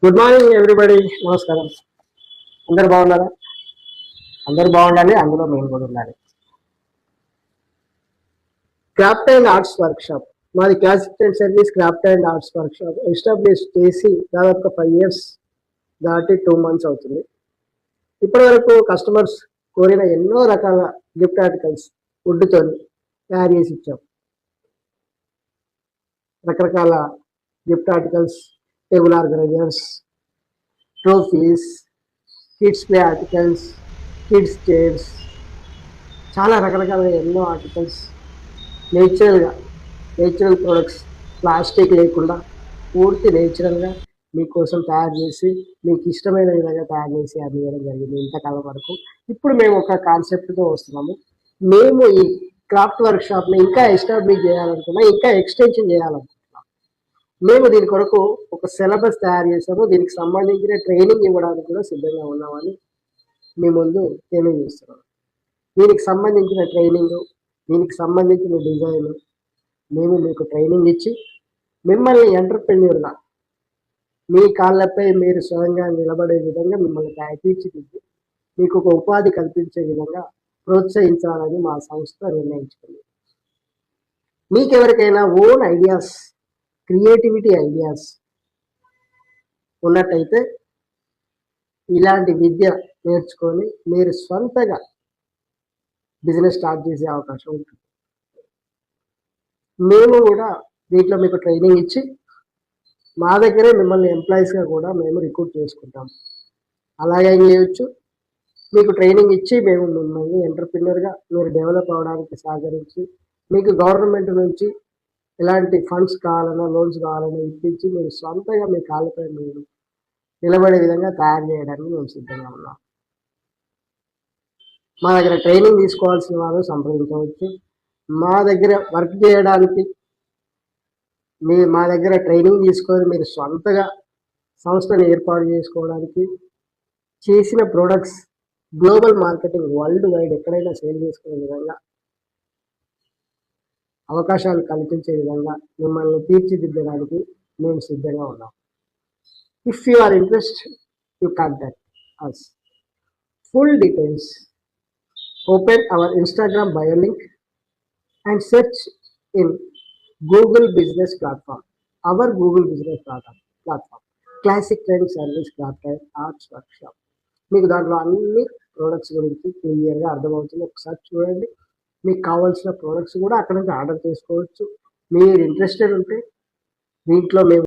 Good morning everybody. నమస్కారం. అందరు బాగున్నారా? అందరు బాగుండాలి, అందులో మేము కూడా ఉండాలి. క్రాఫ్ట్ అండ్ ఆర్ట్స్ వర్క్షాప్ మాది classic and service craft and arts workshop establish చేసి దాదాపు 5 years దాటి 2 months అవుతుంది. ఇప్పటి వరకు కస్టమర్స్ కోరిన ఎన్నో రకాల గిఫ్ట్ ఆర్టికల్స్ వుడ్తో తయారు చేసి ఇచ్చాం. రకరకాల gift articles, table organisers, trophies, kids play articles, kids chairs, చాలా రకరకాల ఎన్నో ఆర్టికల్స్ నేచురల్ ప్రొడక్ట్స్, ప్లాస్టిక్ లేకుండా పూర్తి నేచురల్గా మీకోసం తయారు చేసి మీకు ఇష్టమైన విధంగా తయారు చేసి అందించడం జరిగింది ఇంతకాలం వరకు. ఇప్పుడు మేము ఒక కాన్సెప్ట్తో వస్తున్నాము. మేము ఈ క్రాఫ్ట్ వర్క్షాప్ని ఇంకా ఎస్టాబ్లిష్ చేయాలనుకున్నాం, ఇంకా ఎక్స్టెన్షన్ చేయాలనుకుంటున్నాం. మేము దీని కొరకు ఒక సిలబస్ తయారు చేసాము. దీనికి సంబంధించిన ట్రైనింగ్ ఇవ్వడానికి కూడా సిద్ధంగా ఉన్నామని మీ ముందు తెలియజేస్తున్నాం. దీనికి సంబంధించిన ట్రైనింగ్, దీనికి సంబంధించిన డిజైన్ మేము మీకు ట్రైనింగ్ ఇచ్చి మిమ్మల్ని ఎంటర్ప్రెన్యూర్గా మీ కాళ్ళపై మీరు స్వయంగా నిలబడే విధంగా మిమ్మల్ని తీర్చిదిద్ది మీకు ఒక ఉపాధి కల్పించే విధంగా ప్రోత్సహించాలని మా సంస్థ నిర్ణయించుకుంది. మీకెవరికైనా ఓన్ ఐడియాస్, క్రియేటివిటీ ఐడియాస్ ఉన్నట్టయితే ఇలాంటి విద్య నేర్చుకొని మీరు స్వంతగా బిజినెస్ స్టార్ట్ చేసే అవకాశం ఉంటుంది. మేము కూడా దీంట్లో మీకు ట్రైనింగ్ ఇచ్చి మా దగ్గరే మిమ్మల్ని ఎంప్లాయీస్గా కూడా మేము రిక్రూట్ చేసుకుంటాం. అలాగే చేయొచ్చు. మీకు ట్రైనింగ్ ఇచ్చి మేము మిమ్మల్ని ఎంటర్ప్రినర్గా మీరు డెవలప్ అవడానికి సహకరించి మీకు గవర్నమెంట్ నుంచి ఎలాంటి ఫండ్స్ కావాలన్నా, లోన్స్ కావాలన్నా ఇప్పించి మీరు సొంతగా మీ కాళ్ళపై మీరు నిలబడే విధంగా తయారు చేయడానికి మేము సిద్ధంగా ఉన్నాం. మా దగ్గర ట్రైనింగ్ తీసుకోవాల్సిన వారు సంప్రదించవచ్చు. మా దగ్గర వర్క్ చేయడానికి మా దగ్గర ట్రైనింగ్ తీసుకొని మీరు సొంతగా సంస్థను ఏర్పాటు చేసుకోవడానికి, చేసిన products global marketing world wide ఎక్కడైనా సేల్ చేసుకునే విధంగా అవకాశాలు కల్పించే విధంగా మిమ్మల్ని తీర్చిదిద్దడానికి మేము సిద్ధంగా ఉన్నాం. If you are interest, you contact us. Full details, open our Instagram bio link and search in Google Business Platform, our Google Business Platform, Classic Trend Service Craft and Arts Workshop. మీకు దాంట్లో అన్ని products గురించి క్లియర్గా అర్థమవుతుంది. ఒకసారి చూడండి. మీకు కావాల్సిన ప్రోడక్ట్స్ కూడా అక్కడ నుంచి ఆర్డర్ చేసుకోవచ్చు. మీరు ఇంట్రెస్టెడ్ ఉంటే దీంట్లో మేము